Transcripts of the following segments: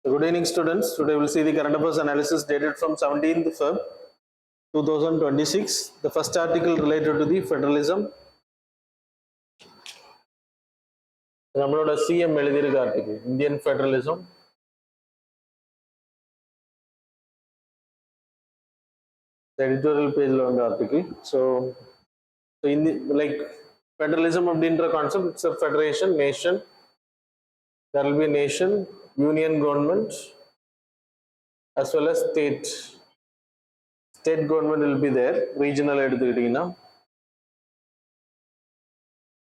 So good evening students. Today we will see the current affairs analysis dated from 17th Feb 2026. The first article related to the federalism. நம்மளோட CM எழுதியிருக்க article Indian federalism. Editorial பேஜ்ல வந்த article. So இந்த like federalism அப்படின்ற concept, it's a federation, nation. There will be a nation, union government, as well as state government will be there. Regional எடுத்துக்கிட்டீங்கன்னா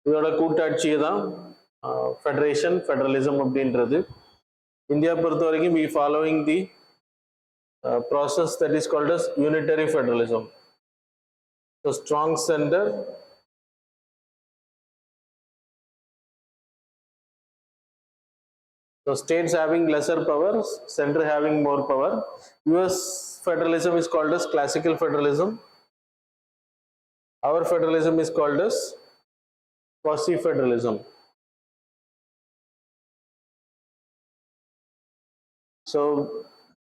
இதோட கூட்டாட்சியை தான் federation, federalism அப்படின்றது. India பொறுத்த வரைக்கும் we following the process that is called as unitary federalism. So strong center, so states having lesser power, center having more power. US federalism is called as classical federalism. Our federalism is called as quasi-federalism. So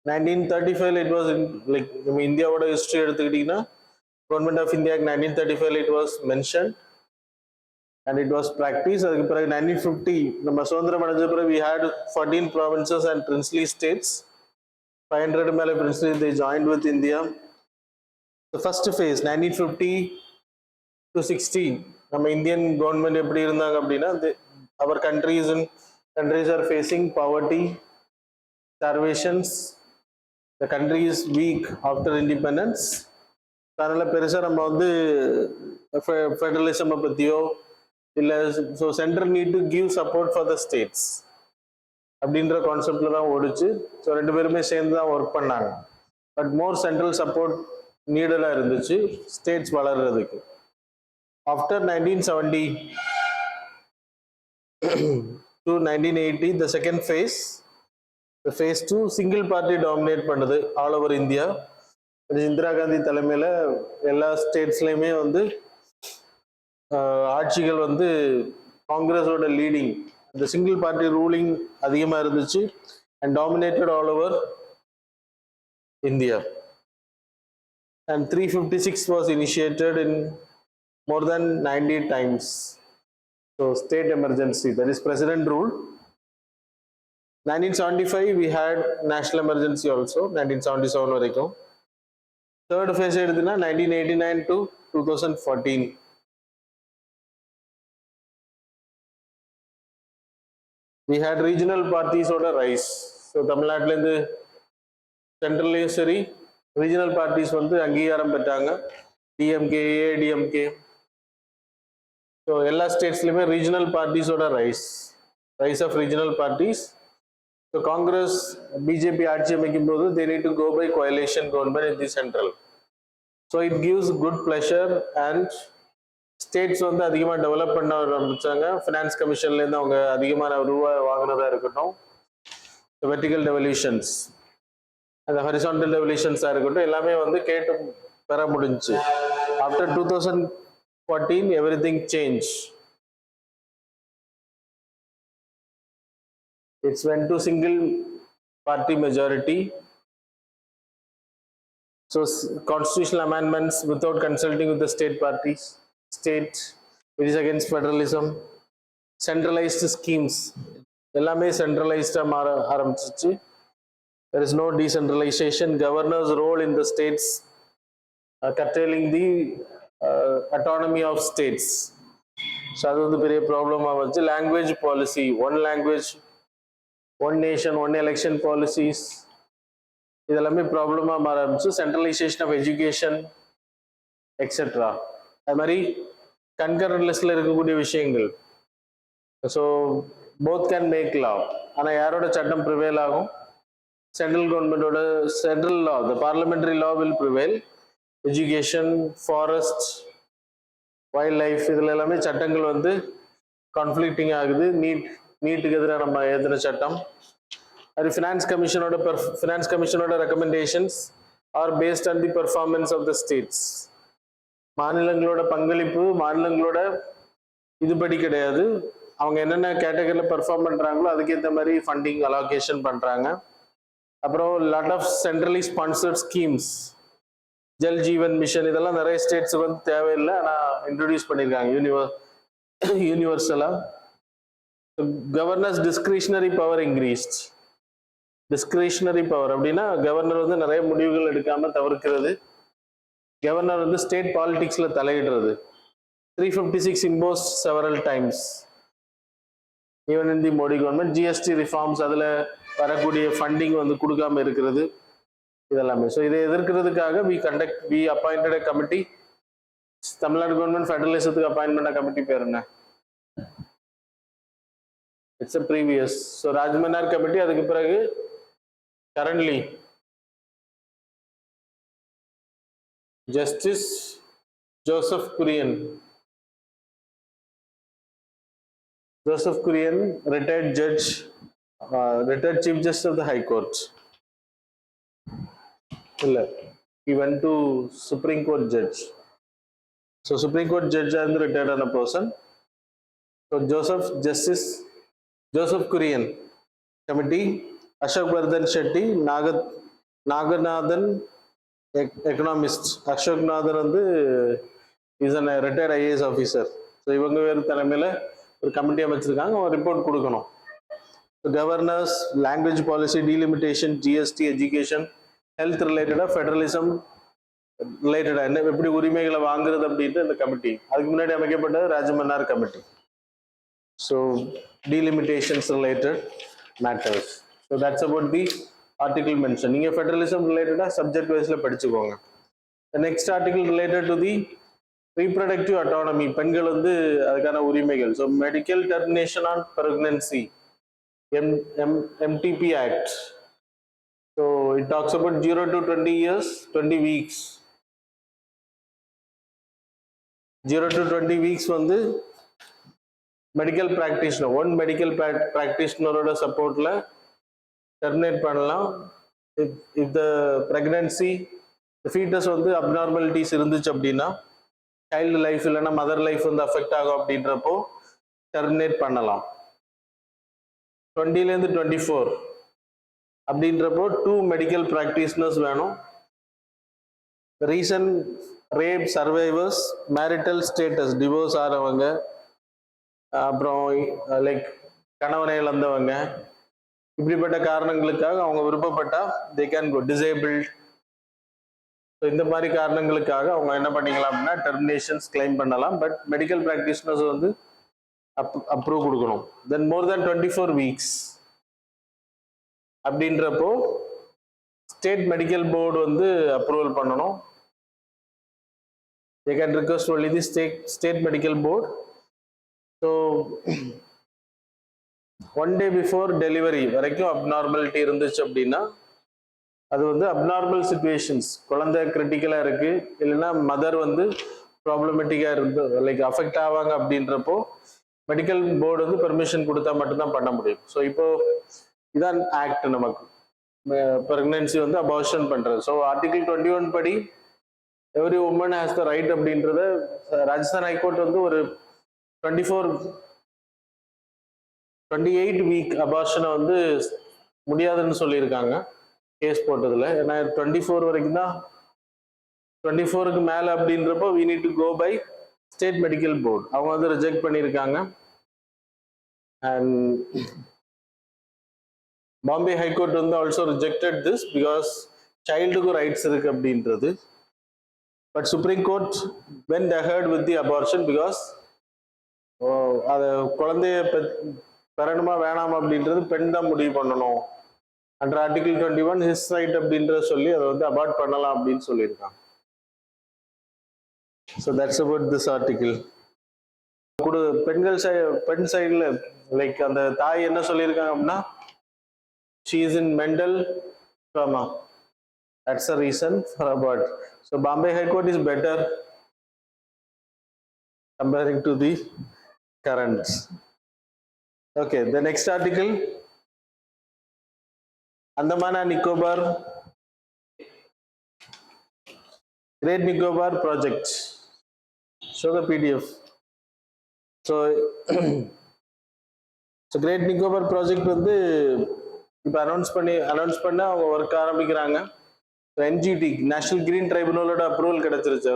1935 it was in, like India oda history eduthukittingna Government of India Act 1935 it was mentioned and it was practiced. Adukku piragu 1950 நம்ம சுதந்திரம் அடைஞ்ச பிறகு we had 14 provinces and princely states. 500 மேல princely they joined with India. The first phase 1950 to 60 நம்ம Indian government எப்படி இருந்தாங்க அப்படின்னா our countries are facing poverty, starvations. The country is weak after independence. அதனால பெருசாக நம்ம வந்து ஃபெடரலிசம் பற்றியோ இல்லை so central need to give support for the states அப்படின்ற கான்செப்டில் தான் ஓடிச்சு. ஸோ ரெண்டு பேருமே சேர்ந்து தான் ஒர்க் பண்ணாங்க. பட் மோர் சென்ட்ரல் சப்போர்ட் நீடடாக இருந்துச்சு ஸ்டேட்ஸ் வளர்றதுக்கு. After 1970 to 1980 the second phase, the phase 2, single party dominate பண்ணுது all over India. Indira Gandhi தலைமையில் எல்லா ஸ்டேட்ஸ்லையுமே வந்து ஆட்சிகள் வந்து காங்கிரஸோட லீடிங், இந்த சிங்கிள் பார்ட்டி ரூலிங் அதிகமாக இருந்துச்சு and dominated all over India. And 356 was initiated in more than 90 times. So state emergency, that is president rule. 1975 we had national emergency also, 1977 வரைக்கும். Third phase எடுத்துனா 1989 to 2014. We had regional parties oda rise. So தமிழ்நாட்டில இருந்து சென்ட்ரல்லையும் சரி regional parties வந்து அங்கீகாரம் பெற்றாங்க. DMK, ADMK. So எல்லா ஸ்டேட்ஸ்லையுமே regional பார்ட்டிஸோட rise of regional parties. So Congress BJP ஆட்சி அமைக்கும் போது they need to go by coalition government in the central. So it gives good pleasure and states வந்து அதிகமாக டெவலப் பண்ண ஆரம்பிச்சாங்க. ஃபினான்ஸ் கமிஷன்லேருந்து அவங்க அதிகமான ரூபாய் வாங்கினதா இருக்கட்டும், வெர்டிகல் டெவல்யூஷன்ஸ் அந்த ஹரிசான்டல் டெவல்யூஷன்ஸாக இருக்கட்டும், எல்லாமே வந்து கேட்டு பெற முடிஞ்சு. After 2014 everything changed. It's went to single party majority. So constitutional amendments without consulting with the state parties, it is against federalism. Centralized schemes எல்லாமே centralized மாற ஆரம்பிச்சிச்சு. There is no decentralization. Governor's role in the states curtailing the autonomy of states. So அது வந்து பெரிய ப்ராப்ளமாக வந்துச்சு. Language policy, one language one nation one election policies இதெல்லாமே ப்ராப்ளமாக மாற ஆரம்பிச்சு. Centralisation of education etcetera. அது மாதிரி கன்கரண்ட் லிஸ்டில் இருக்கக்கூடிய விஷயங்கள். So both can make law. ஆனால் யாரோட சட்டம் ப்ரிவேல் ஆகும்? சென்ட்ரல் கவர்மெண்டோட central law, the parliamentary law will prevail. Education, forest, wildlife இதில் எல்லாமே சட்டங்கள் வந்து கான்ஃப்ளிக்டிங் ஆகுது. நீட்டுக்கு எதிராக நம்ம எழுதின சட்டம். அது ஃபினான்ஸ் கமிஷனோட recommendations are based on the performance of the states. மாநிலங்களோட பங்களிப்பு மாநிலங்களோட இதுபடி கிடையாது. அவங்க என்னென்ன கேட்டகரியில் பெர்ஃபார்ம் பண்ணுறாங்களோ அதுக்கேற்ற மாதிரி ஃபண்டிங் அலோகேஷன் பண்ணுறாங்க. அப்புறம் lot of centrally sponsored schemes, Jal Jeevan mission, இதெல்லாம் நிறைய ஸ்டேட்ஸ் வந்து தேவையில்லை ஆனால் இன்ட்ரடியூஸ் பண்ணியிருக்காங்க யூனிவர்சலா. Governors discretionary power increased. Discretionary power அப்படின்னா கவர்னர் வந்து நிறைய முடிவுகள் எடுக்காம தவிர்க்கிறது. கவர்னர் வந்து ஸ்டேட் பாலிடிக்ஸ்ல தலையிடுறது. 356 imposed several times even in the Modi government. GST reforms, அதில் வரக்கூடிய ஃபண்டிங் வந்து கொடுக்காம இருக்கிறது, இதெல்லாமே. ஸோ இதை எதிர்க்கிறதுக்காக we appointed a committee. Tamil Nadu government ஃபெடரலிசத்துக்கு அப்பாயின்ட் பண்ண கமிட்டி பேர் என்ன? It's a previous. So Rajmannar committee. அதுக்கு பிறகு currently Justice Joseph Kurian. Joseph Kurian, retired judge, retired Chief Justice of the High Court. He went to Supreme Court judge. So Supreme Court judge is retired on a person. So Justice Joseph Kurian committee. Ashok Vardhan Shetty, Naganathan, economist. Ashok Nathan வந்து is a retired IAS officer. So இவங்க வேறு தலைமையில் ஒரு committee அமைச்சிருக்காங்க, ஒரு report கொடுக்கணும். Governors, language policy, delimitation, GST, education, health ரிலேட்டடாக, federalism ரிலேட்டடாக என்ன எப்படி உரிமைகளை வாங்குறது அப்படின்ட்டு இந்த கமிட்டி. அதுக்கு முன்னாடி அமைக்கப்பட்டது Rajamannar committee. So delimitations related matters. So that's about the article mention. நீங்கள் ஃபெடரலிசம் ரிலேட்டடாக சப்ஜெக்ட் வைஸில் படிச்சுக்கோங்க. Next article related to the reproductive autonomy, பெண்கள் வந்து அதுக்கான உரிமைகள். So medical termination on pregnancy, MTP act. So it talks about 0 to 20 years, 20 weeks. 0 to 20 weeks வந்து medical practitioner, one medical ப்ராக்டிஷனரோட சப்போர்ட்ல டெர்மினேட் பண்ணலாம். இஃப் த ப்ரெக்னன்சி ஃபீட்டஸ் வந்து abnormalities இருந்துச்சு அப்படின்னா, சைல்டு லைஃப் இல்லைன்னா மதர் லைஃப் வந்து அஃபெக்ட் ஆகும் அப்படின்றப்போ டெர்மினேட் பண்ணலாம். 20 to 24 அப்படின்றப்போ 2 மெடிக்கல் ப்ராக்டிஷனர்ஸ் வேணும். Recent rape survivors, marital status, divorce ஆகிறவங்க, அப்புறம் லைக் கணவனை இழந்தவங்க, இப்படிப்பட்ட காரணங்களுக்காக அவங்க விருப்பப்பட்டா they can go. Disabled, so இந்த மாதிரி காரணங்களுக்காக அவங்க என்ன பண்ணிக்கலாம் அப்படின்னா டெர்மினேஷன்ஸ் கிளைம் பண்ணலாம். பட் மெடிக்கல் ப்ராக்டிஷனர்ஸ் வந்து அப்ரூவ் கொடுக்கணும். தென் மோர் தேன் 24 weeks அப்படின்றப்போ ஸ்டேட் மெடிக்கல் போர்டு வந்து அப்ரூவல் பண்ணணும். they can request only the state medical board. So 1 day before delivery வரைக்கும் அப்நார்மாலிட்டி இருந்துச்சு அப்படின்னா அது வந்து அப்நார்மல் சிச்சுவேஷன்ஸ், குழந்தை கிரிட்டிக்கலாக இருக்கு இல்லைன்னா மதர் வந்து ப்ராப்ளமேட்டிக்காக இருந்து லைக் அஃபெக்ட் ஆவாங்க அப்படின்றப்போ மெடிக்கல் போர்டு வந்து பெர்மிஷன் கொடுத்தா மட்டும்தான் பண்ண முடியும். ஸோ இப்போ இதான் ஆக்ட் நமக்கு ப்ரெக்னன்சி வந்து அபார்ஷன் பண்றது. ஸோ ஆர்டிகிள் 21 படி every woman has the right அப்படின்றத ராஜஸ்தான் ஹைகோர்ட் வந்து ஒரு 28 week அபார்ஷனை வந்து முடியாதுன்னு சொல்லியிருக்காங்க கேஸ் போட்டதுல. ஏன்னா 24 வரைக்கும் தான், 24க்கு மேல அப்படின்றப்போ we need to go by state medical board. அவங்க வந்து ரிஜெக்ட் பண்ணியிருக்காங்க. அண்ட் பாம்பே ஹைகோர்ட் வந்து ஆல்சோ ரிஜெக்டட் திஸ் பிகாஸ் சைல்டுக்கு ரைட்ஸ் இருக்கு அப்படின்றது. But supreme court went ahead with the abortion because அது குழந்தைய பெறணுமா வேணாமா அப்படின்றது பெண் தான் முடிவு பண்ணணும். அண்டர் ஆர்டிகிள் 21 ஹிஸ் ரைட் அப்படின்றத சொல்லி அதை வந்து அபார்ட் பண்ணலாம் அப்படின்னு சொல்லியிருக்காங்க. So that's about this article. கூட பெண் சைடில் லைக் அந்த தாய் என்ன சொல்லியிருக்காங்க அப்படின்னா she is in mental trauma. That's the reason for abort. So Bombay High Court is better comparing to the current. Okay, the next article, Andaman and Nicobar, Great Nicobar project. Show the PDF. So Great Nicobar project வந்து இப்போ announce பண்ண அவங்க work ஆரம்பிக்கிறாங்க. NGT national green ட்ரைபுனலோட approval கிடைச்சிருச்சு.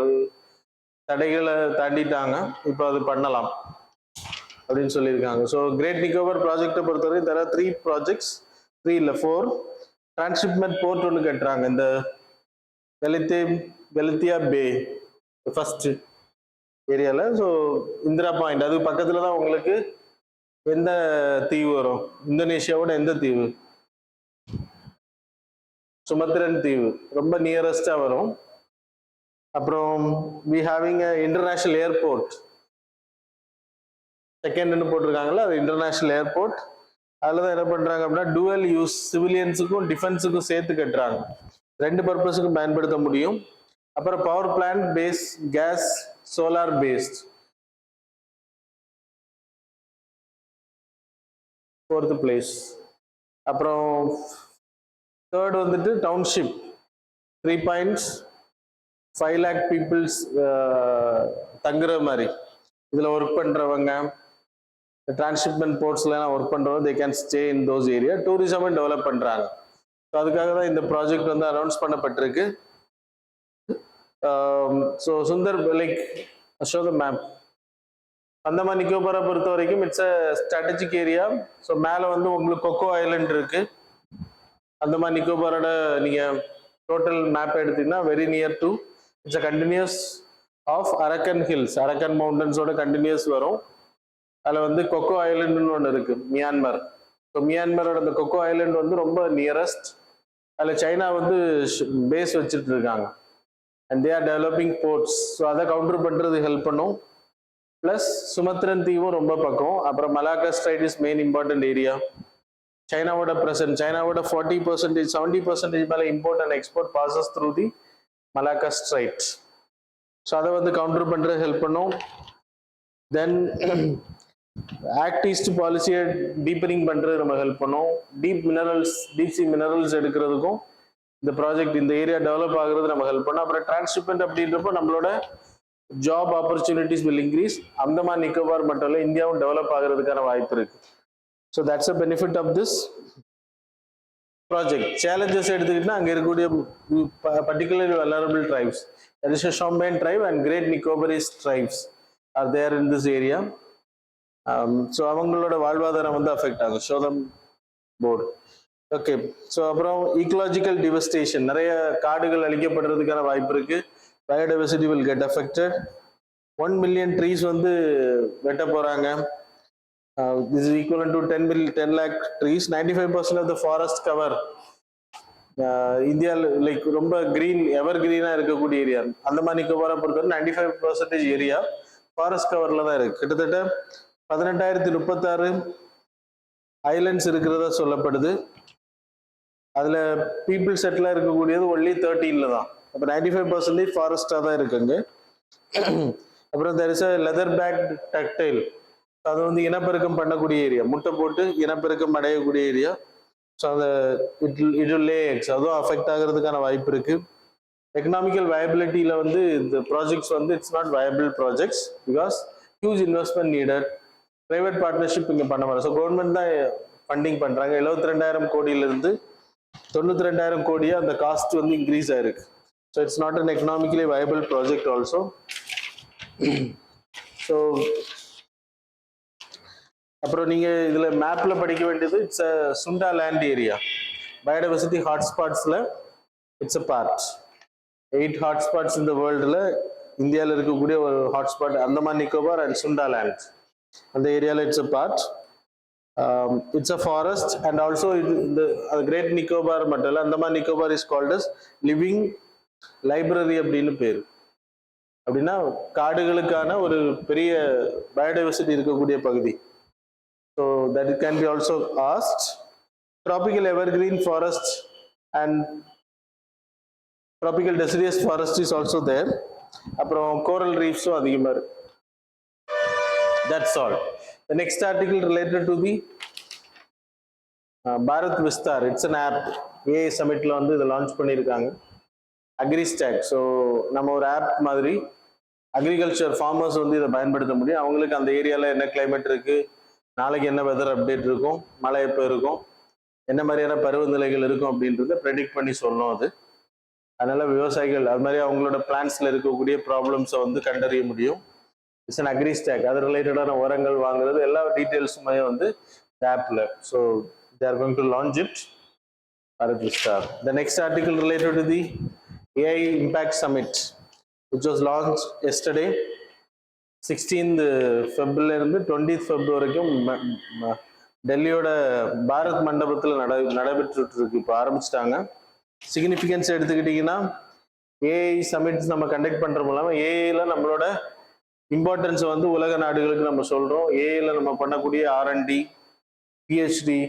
தடைகளை தாண்டிட்டாங்க, இப்போ அது பண்ணலாம் அப்படின்னு சொல்லியிருக்காங்க. ஸோ கிரேட் நிக்கோபார் ப்ராஜெக்டை பொறுத்தவரை தர 3 ப்ராஜெக்ட்ஸ், 3 இல்லை 4 டிரான்ஸ்ஷிப்மெண்ட் போர்ட் ஒன்று கட்டுறாங்க இந்த வெலித்தியா பே ஃபர்ஸ்ட் ஏரியாவில். ஸோ இந்திரா பாயிண்ட் அது பக்கத்தில் தான் உங்களுக்கு எந்த தீவு வரும், இந்தோனேஷியாவோட எந்த தீவு, சுமத்ரன் தீவு ரொம்ப நியரஸ்டா வரும். அப்புறம் வி ஹேவிங் இன்டர்நேஷனல் ஏர்போர்ட் செகண்ட்னு போட்டிருக்காங்கல்ல, அது இன்டர்நேஷனல் ஏர்போர்ட். அதில் தான் என்ன பண்ணுறாங்க அப்படின்னா டூவல் யூஸ் சிவிலியன்ஸுக்கும் டிஃபென்ஸுக்கும் சேர்த்து கட்டுறாங்க, 2 பர்பஸுக்கும் பயன்படுத்த முடியும். அப்புறம் power plant base gas solar based 4th place. அப்புறம் தேர்ட் வந்துட்டு டவுன்ஷிப் 3 பாயிண்ட்ஸ் 5 lakh பீப்புள்ஸ் தங்குற மாதிரி. இதில் ஒர்க் பண்ணுறவங்க டிரான்ஸ்ஷிப்மெண்ட் போர்ட்ஸ்லாம் ஒர்க் பண்ணுறவங்க they can stay in those area. டூரிசமும் டெவலப் பண்ணுறாங்க. ஸோ அதுக்காக தான் இந்த ப்ராஜெக்ட் வந்து அனௌன்ஸ் பண்ணப்பட்டிருக்கு. So Sundar like show the map. Andaman நிக்கோபாரை பொறுத்த வரைக்கும் it's a strategic area. So மேலே வந்து உங்களுக்கு கொக்கோ ஐலண்ட் இருக்கு. அந்தமான் நிக்கோபாரோட நீங்கள் டோட்டல் மேப் எடுத்தீங்கன்னா very near to it's a continuous of Arakan hills, Arakan மவுண்டன்ஸோட கண்டினியூஸ் வரும். அதில் வந்து கொக்கோ ஐலண்டுன்னு ஒன்று இருக்கு மியான்மர். ஸோ மியான்மரோட அந்த கொக்கோ ஐலண்ட் வந்து ரொம்ப நியரஸ்ட். அதில் சைனா வந்து பேஸ் வச்சுட்டு இருக்காங்க and they are developing ports. So அதை கவுண்டர் பண்ணுறது ஹெல்ப் பண்ணும். ப்ளஸ் சுமத்ரன் தீவும் ரொம்ப பக்கம். அப்புறம் Malacca Strait is main important area. சைனாவோட ப்ரெசன்ட், சைனாவோட 40% 70% மேலே import and export passes through the Malacca Strait. So அதை வந்து கவுண்டர் பண்ணுறது ஹெல்ப் பண்ணும். தென் ஆக்ட் ஈஸ்ட் பாலிசியை டீப்பனிங் பண்ணுறது நம்ம ஹெல்ப் பண்ணும். டீப் சி மினரல்ஸ் எடுக்கிறதுக்கும் இந்த ப்ராஜெக்ட் இந்த ஏரியா டெவலப் ஆகுறது நம்ம ஹெல்ப் பண்ணும். அப்புறம் டிரான்ஸ்ஷிப்மெண்ட் அப்படின்றப்போ நம்மளோட job opportunities will increase. Andaman Nicobar மட்டும் இல்லை, இந்தியாவும் டெவலப் ஆகிறதுக்கான வாய்ப்பு இருக்கு. So that's a benefit of this project. Challenges எடுத்துக்கிட்டா அங்கே இருக்கக்கூடிய particularly vulnerable tribes, that is a Shomben tribe and Great Nicobarese tribes are there in this area. So அவங்களோட வாழ்வாதாரம் வந்து அஃபெக்ட் ஆகும். ஷோதம் போர்டு. ஓகே. ஸோ அப்புறம் ஈக்கலாஜிக்கல் டிவஸ்டேஷன், நிறைய காடுகள் அழிக்கப்படுறதுக்கான வாய்ப்பு இருக்கு. Biodiversity will get affected. 1 million trees வந்து வெட்ட போறாங்க. this is equivalent to 10 lakh trees. 95% of the forest cover India like ரொம்ப கிரீன் எவர் கிரீனா இருக்கக்கூடிய ஏரியா. அந்தமான் நிக்கோபாரை பொறுத்தவரை 95% ஏரியா ஃபாரஸ்ட் கவர்ல தான் இருக்கு. கிட்டத்தட்ட 18,036 ஐலண்ட்ஸ் இருக்கிறதா சொல்லப்படுது. அதுல பீப்புள் செட்டிலா இருக்கக்கூடியது ஒன்லி 13ல தான். அப்போ 95% ஃபாரஸ்டா தான் இருக்குங்க. அப்புறம் there is a leather backed tactile, அது வந்து இனப்பெருக்கம் பண்ணக்கூடிய ஏரியா, முட்டை போட்டு இனப்பெருக்கம் அடையக்கூடிய ஏரியா. ஸோ அந்த இட் லே எக்ஸ் அதுவும் அஃபெக்ட் ஆகிறதுக்கான வாய்ப்பு இருக்கு. எக்கனாமிக்கல் வயபிலிட்டியில வந்து இந்த ப்ராஜெக்ட்ஸ் வந்து it's not viable projects because huge investment needed. Private partnership இங்கே பண்ண வர. ஸோ கவர்மெண்ட் தான் ஃபண்டிங் பண்றாங்க. 72,000 கோடியிலிருந்து 92,000 கோடியா அந்த காஸ்ட் வந்து இன்க்ரீஸ் ஆயிருக்கு. So it's not an economically viable project also. So அப்புறம் நீங்க இதுல மேப்ல படிக்க வேண்டியது it's a Sundaland area. Biodiversity ஹாட்ஸ்பாட்ஸ்ல இட்ஸ் அ பார்ட். 8 ஹாட்ஸ்பாட்ஸ் இந்த வேர்ல்டுல இந்தியாவில் இருக்கக்கூடிய ஒரு hotspot Andaman Nicobar and Sundaland. அந்த ஏரியாவில் it's a part. It's a forest and also இந்த கிரேட் நிக்கோபார் மட்டும் இல்லை, Andaman Nicobar is called as living library அப்படின்னு பேர். அப்படின்னா காடுகளுக்கான ஒரு பெரிய பயோடைவர்சிட்டி இருக்கக்கூடிய பகுதி. So that it can be also asked. Tropical evergreen forest and tropical deciduous forest is also there. அப்புறம் coral reefs அதிகமாக இருக்கு. That's all. The next article related to the Bharat Vistar. It's an app. AI Summitல வந்து இதை launch பண்ணியிருக்காங்க. AgriStack. So நம்ம ஒரு app மாதிரி agriculture farmers வந்து இதை பயன்படுத்த முடியும். அவங்களுக்கு அந்த ஏரியாவில் என்ன கிளைமேட் இருக்கு, நாளைக்கு என்ன வெதர் அப்டேட் இருக்கும், மழை எப்போ இருக்கும், என்ன மாதிரியான பருவநிலைகள் இருக்கும் அப்படின்றத ப்ரெடிக்ட் பண்ணி சொல்லணும் அது. அதனால விவசாயிகள் அது மாதிரி அவங்களோட பிளான்ஸ்ல இருக்கக்கூடிய ப்ராப்ளம்ஸை வந்து கண்டறிய முடியும். இட்ஸ் அன் அக்ரி ஸ்டாக், அது ரிலேட்டடான உரங்கள் வாங்குறது எல்லா டீட்டெயில்ஸுமே வந்து ஆப்ல. So they are going to launch it Bharat Vistar. The next article related to the AI Impact Summit, which was launched yesterday, 16th February இருந்து 20th February வரைக்கும் டெல்லியோட பாரத் மண்டபத்தில் நடைபெற்றுட்டு இருக்கு. இப்போ ஆரம்பிச்சிட்டாங்க. சிக்னிஃபிகன்ஸ் எடுத்துக்கிட்டிங்கன்னா ஏஐ சமிட்ஸ் நம்ம கண்டக்ட் பண்ணுறது மூலமாக ஏஐல நம்மளோட இம்பார்ட்டன்ஸை வந்து உலக நாடுகளுக்கு நம்ம சொல்கிறோம். ஏஐல நம்ம பண்ணக்கூடிய R and D, PhD,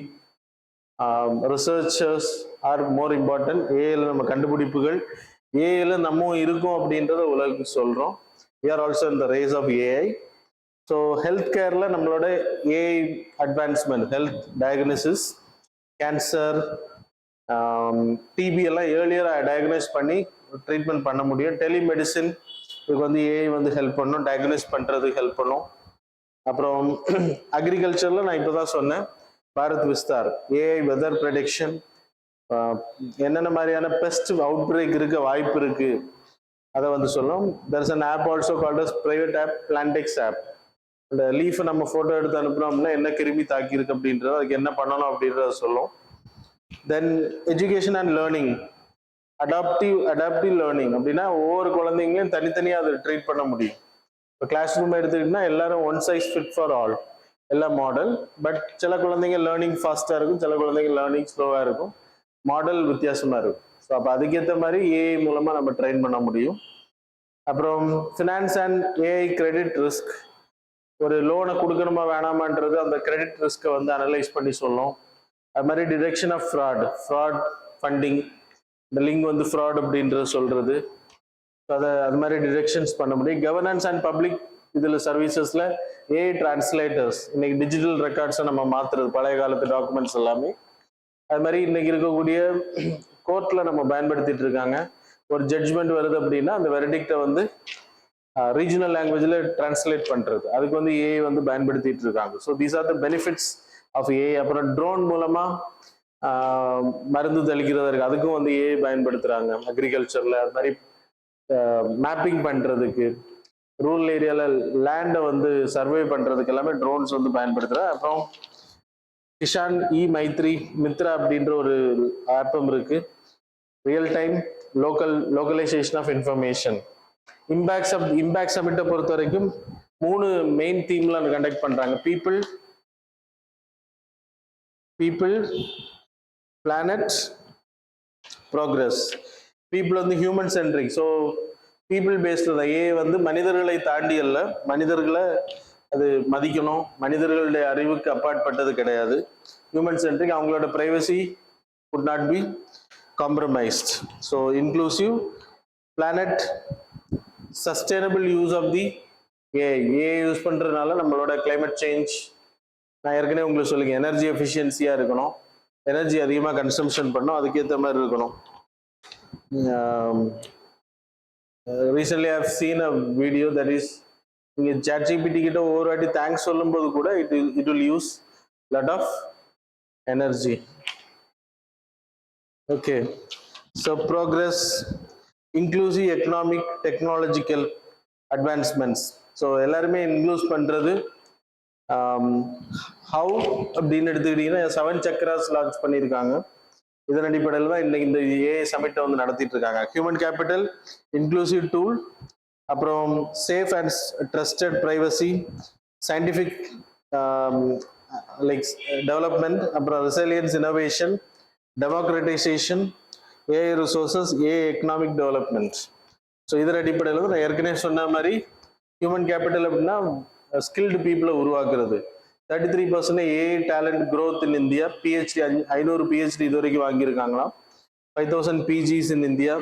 researchers are more important. ஏஐல நம்ம கண்டுபிடிப்புகள், ஏஐல நம்ம இருக்கோம் அப்படின்றத உலகுக்கு சொல்கிறோம். we are also in the race of AI. So health கேரில் நம்மளோட AI advancement, health diagnosis, cancer, TB எல்லாம் ஏர்லியராக டயக்னைஸ் பண்ணி ட்ரீட்மெண்ட் பண்ண முடியும். டெலிமெடிசின் இதுக்கு வந்து ஏஐ வந்து ஹெல்ப் பண்ணும், டயக்னைஸ் பண்ணுறதுக்கு ஹெல்ப் பண்ணும். அப்புறம் அக்ரிகல்ச்சரில் நான் இப்போ தான் சொன்னேன், Bharat Vistaar AI weather prediction, என்னென்ன மாதிரியான பெஸ்ட் அவுட் பிரேக் இருக்க வாய்ப்பு இருக்கு அதை வந்து சொல்லும். There is an app also called as private app, Plantix app. அந்த லீஃபை நம்ம ஃபோட்டோ எடுத்து அனுப்புனோம்னா என்ன கிருமி தாக்கி இருக்கு அப்படின்றது, அதுக்கு என்ன பண்ணணும் அப்படின்றத சொல்லும். Then education and learning, adaptive learning அப்படின்னா ஒவ்வொரு குழந்தைங்களையும் தனித்தனியாக அதை ட்ரீட் பண்ண முடியும். இப்போ கிளாஸ் ரூம் எடுத்துக்கிட்டோம்னா எல்லாரும் one size fit for all, எல்லாம் மாடல். பட் சில குழந்தைங்க லேர்னிங் ஃபாஸ்ட்டாக இருக்கும், சில குழந்தைங்க லேர்னிங் ஸ்லோவாக இருக்கும், மாடல் வித்தியாசமாக இருக்கும். ஸோ அப்போ அதுக்கேற்ற மாதிரி ஏஐ மூலமாக நம்ம ட்ரெயின் பண்ண முடியும். அப்புறம் finance and AI credit risk, ஒரு லோனை கொடுக்கணுமா வேணாமான்றது அந்த கிரெடிட் ரிஸ்க்கை வந்து அனலைஸ் பண்ணி சொல்லும். அது மாதிரி டிடெக்ஷன் ஆஃப் ஃப்ராட் ஃபண்டிங், இந்த லிங்க் வந்து ஃப்ராட் அப்படின்றது சொல்றது, அதை அது மாதிரி டிடெக்ஷன்ஸ் பண்ண முடியும். கவர்னன்ஸ் அண்ட் பப்ளிக் இதில் சர்வீசஸில் ஏஐ டிரான்ஸ்லேட்டர்ஸ், இன்னைக்கு டிஜிட்டல் ரெக்கார்ட்ஸை நம்ம மாற்றுறது, பழைய காலத்து டாக்குமெண்ட்ஸ் எல்லாமே. அது மாதிரி இன்னைக்கு இருக்கக்கூடிய கோர்ட்டில் நம்ம பயன்படுத்திட்டு இருக்காங்க. ஒரு ஜட்ஜ்மெண்ட் வருது அப்படின்னா அந்த வெர்டிக்டை வந்து ரீஜனல் லாங்குவேஜில் டிரான்ஸ்லேட் பண்ணுறது, அதுக்கு வந்து ஏஐ வந்து பயன்படுத்திட்டு இருக்காங்க. So these are the benefits of AI. அப்புறம் ட்ரோன் மூலமாக மருந்து தெளிக்கிறதற்கு அதுக்கும் வந்து ஏஐ பயன்படுத்துகிறாங்க அக்ரிகல்ச்சரில். அது மாதிரி மேப்பிங் பண்ணுறதுக்கு, ரூரல் ஏரியாவில் லேண்டை வந்து சர்வே பண்ணுறதுக்கு எல்லாமே ட்ரோன்ஸ் வந்து பயன்படுத்துகிறேன். அப்புறம் கிஷான் மைத்ரி மித்ரா அப்படின்ற ஒரு ஆப்பும் இருக்கு. Real time localisation of information. Impact சமிட்டை பொறுத்த வரைக்கும் 3 மெயின் தீம்ல கண்டக்ட் பண்றாங்க. People, planet, progress. பீப்புள் வந்து human centric, so people based தான். ஏ வந்து மனிதர்களை தாண்டி அல்ல, மனிதர்களை அது மதிக்கணும், மனிதர்களுடைய அறிவுக்கு அப்பாற்பட்டது கிடையாது. ஹியூமன் சென்ட்ரிக், அவங்களோட privacy would not be compromised. So inclusive, planet, sustainable use of the AI use பண்றதுனால நம்மளோட கிளைமேட் சேஞ்ச், நான் ஏற்கனவே உங்களுக்கு சொல்லுங்க, எனர்ஜி எஃபிஷியன்சியா இருக்கணும், எனர்ஜி அதிகமாக கன்சம்ஷன் பண்ணணும், அதுக்கேற்ற மாதிரி இருக்கணும். Recently I have seen a video that is, நீங்கள் ChatGPT கிட்ட ஒவ்வொரு வாட்டி தேங்க்ஸ் சொல்லும்போது கூட it will use lot of energy. Okay, so progress, inclusive economic technological advancements. So எல்லாருமே இன்க்ளூஸ் பண்ணுறது ஹவு அப்படின்னு எடுத்துக்கிட்டிங்கன்னா 7 சக்கராஸ் லான்ச் பண்ணியிருக்காங்க. இதன் அடிப்படையில் தான் இன்னைக்கு இந்த ஏஐ சமிட்டை வந்து நடத்திட்டு இருக்காங்க. ஹியூமன் கேபிட்டல், இன்க்ளூசிவ் டூல், அப்புறம் safe and trusted privacy, scientific like development, அப்புறம் resilience, innovation, democratisation, AI resources, AI economic development. So இதன் அடிப்படையில் தான் நான் ஏற்கனவே சொன்ன மாதிரி ஹியூமன் கேபிட்டல் அப்படின்னா ஸ்கில்டு பீப்புளை உருவாக்குறது. 33% AI talent growth in India. PhD 500 PhD இது வரைக்கும் வாங்கியிருக்காங்களாம். 5000 PGs in India,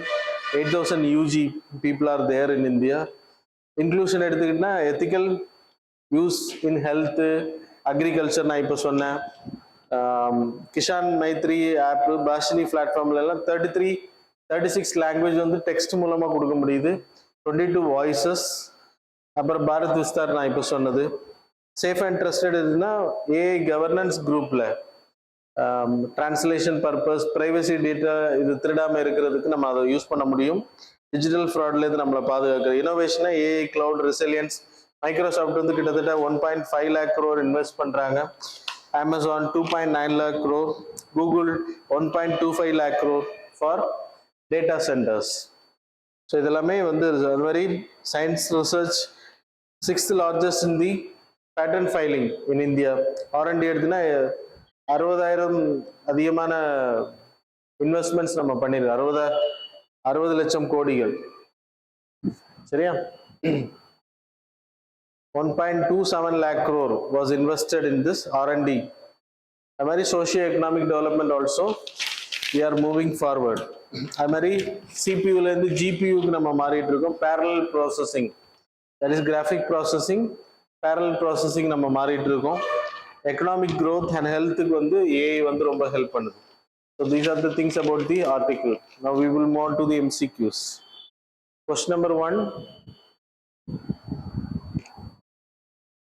8000 UG people are there in India. Inclusion எடுத்துக்கிட்டா ethical use in health, agriculture நான் இப்போ சொன்னேன். கிஷான் மைத்ரி ஆப், பாஷினி பிளாட்ஃபார்ம்ல எல்லாம் 36 லாங்குவேஜ் வந்து டெக்ஸ்ட் மூலமா கொடுக்க முடியுது, 22 வாய்ஸஸ். அப்புறம் பாரத் விஸ்தார் நான் இப்போ சொன்னது. சேஃப் அண்ட் ட்ரஸ்டட் இதுனா ஏஐ கவர்னன்ஸ் குரூப்ல டிரான்ஸ்லேஷன் பர்பஸ், ப்ரைவசி டேட்டா இது திருடாமல் இருக்கிறதுக்கு நம்ம அதை யூஸ் பண்ண முடியும். டிஜிட்டல் ஃப்ராட்லேருந்து நம்மளை பாதுகாக்கிற இனோவேஷனாக ஏஐ, கிளவுட், ரெசிலியன்ஸ். மைக்ரோசாஃப்ட் வந்து கிட்டத்தட்ட 1.5 lakh crore இன்வெஸ்ட் பண்ணுறாங்க. Amazon 2.9 lakh crore, Google 1.25 lakh crore for data centres. So இதெல்லாமே வந்து very science research. 6th largest in the patent filing in India. R&D எடுத்துனா 60,000 அதிகமான இன்வெஸ்ட்மெண்ட்ஸ் நம்ம பண்ணிருக்கோம். 60 லட்சம் கோடிகள். சரியா? 1.27 lakh crore was invested in this R&D. அது மாதிரி socio-economic development also we are moving forward. அது மாதிரி சிபியூலேருந்து ஜிபியூக்கு நம்ம மாறிட்டு இருக்கோம். parallel processing, that is graphic processing, parallel processing நம்ம மாறிட்டு இருக்கோம். economic growth and healthக்கு வந்து AI வந்து ரொம்ப ஹெல்ப் பண்ணுது. So these are the things about the article. Now we will move on to the MCQs. Question number 1.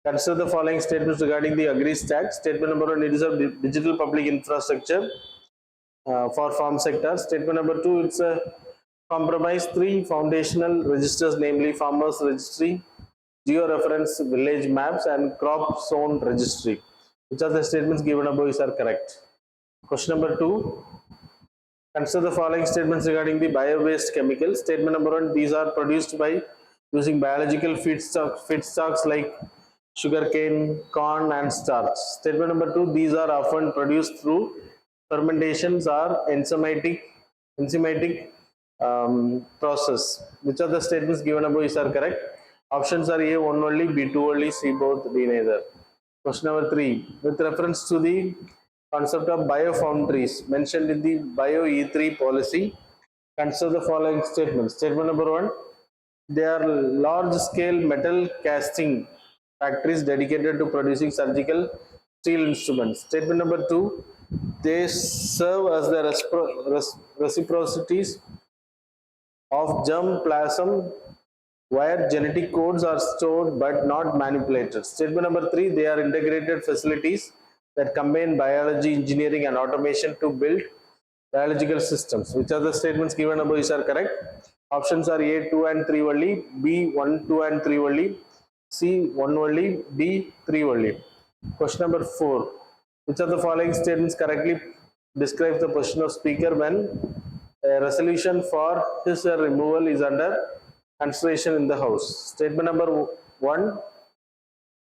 Consider the following statements regarding the AgriStack. Statement number 1, it is a digital public infrastructure for farm sector. Statement number 2, it's a compromise 3 foundational registers, namely farmers registry, geo-reference village maps, and crop zone registry. Which of the statements given above are correct? Question number 2. Consider the following statements regarding the bio-based chemicals. Statement number 1, these are produced by using biological feedstocks like sugarcane, corn, and starch. Statement number 2, these are often produced through fermentations or enzymatic process. Which of the statements given above are correct? Options are A, 1 only, B, 2 only, C, both, D, neither. Question number 3, with reference to the concept of biofoundries mentioned in the Bio E3 policy, consider the following statements. Statement number 1, they are large-scale metal casting factories dedicated to producing surgical steel instruments. Statement number 2, they serve as the reciprocities of germplasm where genetic codes are stored but not manipulated. Statement number 3, they are integrated facilities that combine biology, engineering, and automation to build biological systems. Which are the statements given above are correct? Options are A, 2 and 3 only, B, 1, 2 and 3 only, C, 1 only, D, 3 only. Question number 4, which of the following statements correctly describes the position of speaker when a resolution for his removal is under consideration in the house? Statement number 1,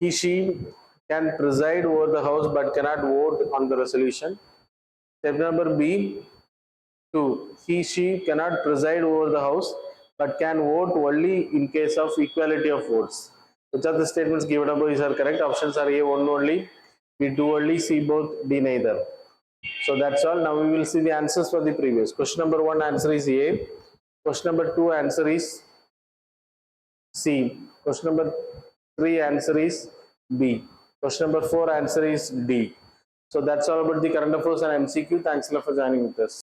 he, she can preside over the house but cannot vote on the resolution. Statement number B, 2, he, she cannot preside over the house but can vote only in case of equality of votes. Which of the statements given above are correct? Options are A, 1 only, B, 2 only, C, both, D, neither. So that's all. Now we will see the answers for the previous. Question number 1 answer is A. Question number 2 answer is C. Question number 3 answer is B. Question number 4 answer is D. So that's all about the current affairs and MCQ. Thanks a lot for joining with us.